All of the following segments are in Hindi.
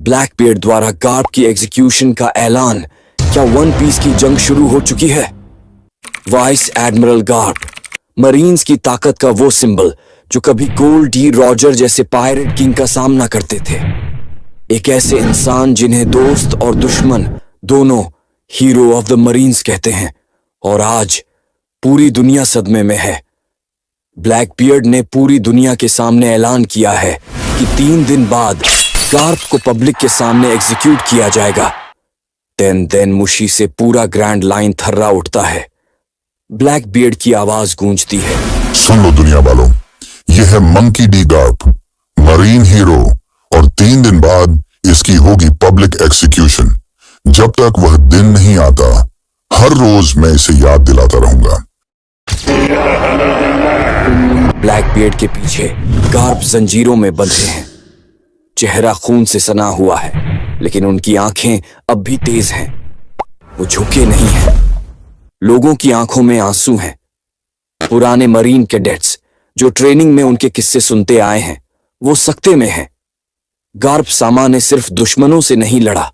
ब्लैकबियर्ड द्वारा गार्प की एग्जीक्यूशन का ऐलान। क्या वन पीस की जंग शुरू हो चुकी है? वाइस एडमिरल गार्प, मरीन्स की ताकत का वो सिंबल जो कभी गोल्ड डी रॉजर जैसे पायरेट किंग का सामना करते थे। एक ऐसे इंसान जिन्हें दोस्त और दुश्मन दोनों हीरो ऑफ द मरीन्स कहते हैं, और आज पूरी दुनिया सदमे में है। ब्लैकबियर्ड ने पूरी दुनिया के सामने ऐलान किया है कि 3 दिन बाद गार्प को पब्लिक के सामने एग्जीक्यूट किया जाएगा। देन मुशी से पूरा ग्रैंड लाइन थर्रा उठता है। ब्लैकबियर्ड की आवाज गूंजती है, सुन लो दुनिया वालों, यह है monkey D Garp, marine hero, और 3 दिन बाद इसकी होगी पब्लिक एग्जीक्यूशन। जब तक वह दिन नहीं आता, हर रोज मैं इसे याद दिलाता रहूंगा। ब्लैकबियर्ड के पीछे गार्प जंजीरों में बंधे हैं। चेहरा खून से सना हुआ है, लेकिन उनकी आंखें अब भी तेज हैं। वो झुके नहीं हैं। लोगों की आंखों में आंसू हैं। पुराने मरीन कैडेट्स जो ट्रेनिंग में उनके किस्से सुनते आए हैं, वो सकते में हैं। गार्प सामा ने सिर्फ दुश्मनों से नहीं लड़ा,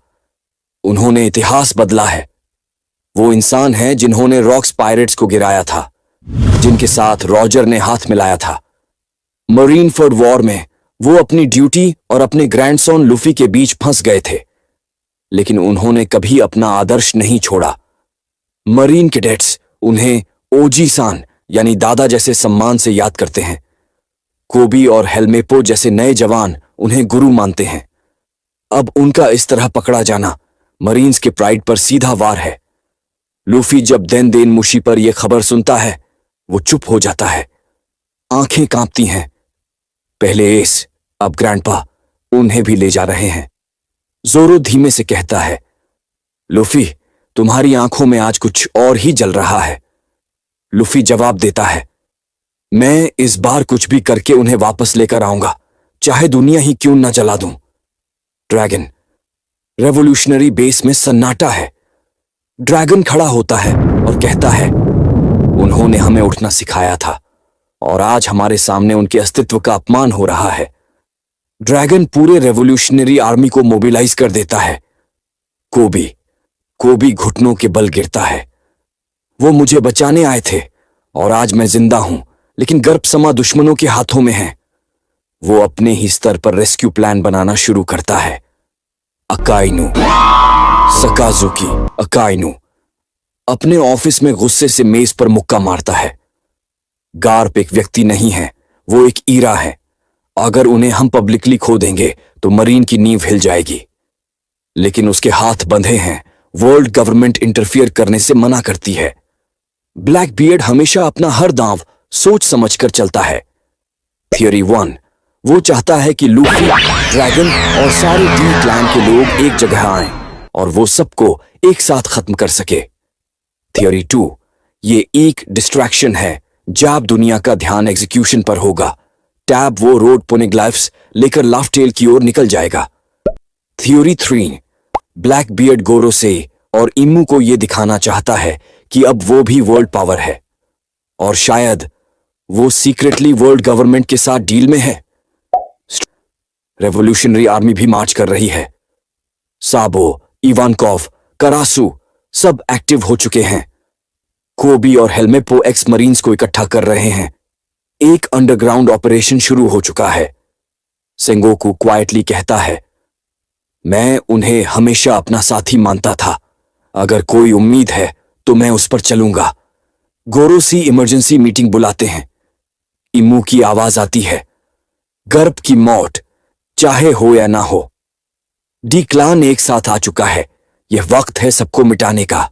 उन्होंने इतिहास बदला है। वो इंसान हैं जिन्होंने रॉक्स पायरेट्स को गिराया था, जिनके साथ रॉजर ने हाथ मिलाया था। मरीनफोर्ड वॉर में वो अपनी ड्यूटी और अपने ग्रैंडसन लूफी के बीच फंस गए थे, लेकिन उन्होंने कभी अपना आदर्श नहीं छोड़ा। मरीन कैडेट्स उन्हें ओजी सान यानी दादा जैसे सम्मान से याद करते हैं। कोबी और हेलमेपो जैसे नए जवान उन्हें गुरु मानते हैं। अब उनका इस तरह पकड़ा जाना मरीन्स के प्राइड पर सीधा वार है। लूफी जब देन मुशी पर यह खबर सुनता है, वो चुप हो जाता है। आंखें कांपती हैं। पहले एस, अब ग्रैंडपा उन्हें भी ले जा रहे हैं। जोरो धीमे से कहता है, लूफी, तुम्हारी आंखों में आज कुछ और ही जल रहा है। लूफी जवाब देता है, मैं इस बार कुछ भी करके उन्हें वापस लेकर आऊंगा, चाहे दुनिया ही क्यों ना जला दूं। ड्रैगन, रेवोल्यूशनरी बेस में सन्नाटा है। ड्रैगन खड़ा होता है और कहता है, उन्होंने हमें उठना सिखाया था और आज हमारे सामने उनके अस्तित्व का अपमान हो रहा है। ड्रैगन पूरे रेवोल्यूशनरी आर्मी को मोबिलाइज कर देता है। कोबी घुटनों के बल गिरता है। वो मुझे बचाने आए थे और आज मैं जिंदा हूं, लेकिन गर्भ समा दुश्मनों के हाथों में है। वो अपने ही स्तर पर रेस्क्यू प्लान बनाना शुरू करता है। अकाइनु, सकाजुकी अकाइनु अपने ऑफिस में गुस्से से मेज पर मुक्का मारता है। गार्प एक व्यक्ति नहीं है, वो एक ईरा है। अगर उन्हें हम पब्लिकली खो देंगे तो मरीन की नींव हिल जाएगी। लेकिन उसके हाथ बंधे हैं। वर्ल्ड गवर्नमेंट इंटरफियर करने से मना करती है। ब्लैकबियर्ड हमेशा अपना हर दांव सोच समझकर चलता है। थियरी 1, वो चाहता है कि लूफी, ड्रैगन और सारे डी क्लैन के लोग एक जगह आएं और वो सबको एक साथ खत्म कर सके। थियरी 2, ये एक डिस्ट्रैक्शन है। जब दुनिया का ध्यान एग्जीक्यूशन पर होगा, टैब वो रोड पोनेग्लाइफ्स लेकर लाफ्टेल की ओर निकल जाएगा। थ्योरी 3, ब्लैकबियर्ड गोरो से और इम्मू को यह दिखाना चाहता है कि अब वो भी वर्ल्ड पावर है, और शायद वो सीक्रेटली वर्ल्ड गवर्नमेंट के साथ डील में है। रेवोल्यूशनरी आर्मी भी मार्च कर रही है। साबो, इवानकॉव, करासू सब एक्टिव हो चुके हैं। कोबी और हेलमेपो एक्स मरीन्स को इकट्ठा कर रहे हैं। एक अंडरग्राउंड ऑपरेशन शुरू हो चुका है। सेंगोकू क्वाइटली कहता है, मैं उन्हें हमेशा अपना साथी मानता था। अगर कोई उम्मीद है तो मैं उस पर चलूंगा। गोरोसी इमरजेंसी मीटिंग बुलाते हैं। इमू की आवाज आती है, गर्भ की मौत चाहे हो या ना हो, डी क्लान एक साथ आ चुका है। यह वक्त है सबको मिटाने का।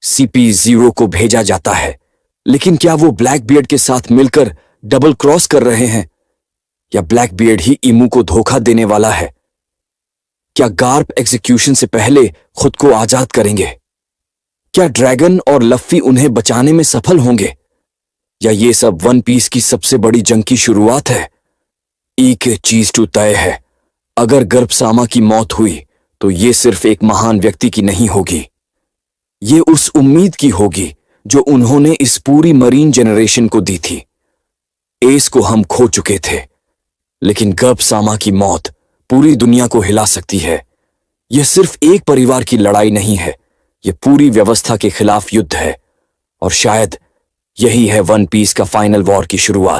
CP0 को भेजा जाता है, लेकिन क्या वो ब्लैकबियर्ड के साथ मिलकर डबल क्रॉस कर रहे हैं, या ब्लैकबियर्ड ही इमू को धोखा देने वाला है? क्या गार्प एग्जीक्यूशन से पहले खुद को आजाद करेंगे? क्या ड्रैगन और लफ्फी उन्हें बचाने में सफल होंगे, या ये सब वन पीस की सबसे बड़ी जंग की शुरुआत है? एक चीज तो तय है, अगर गर्भसामा की मौत हुई तो ये सिर्फ एक महान व्यक्ति की नहीं होगी, ये उस उम्मीद की होगी जो उन्होंने इस पूरी मरीन जनरेशन को दी थी। एस को हम खो चुके थे, लेकिन गर्भसामा की मौत पूरी दुनिया को हिला सकती है। यह सिर्फ एक परिवार की लड़ाई नहीं है, यह पूरी व्यवस्था के खिलाफ युद्ध है। और शायद यही है वन पीस का फाइनल वॉर की शुरुआत।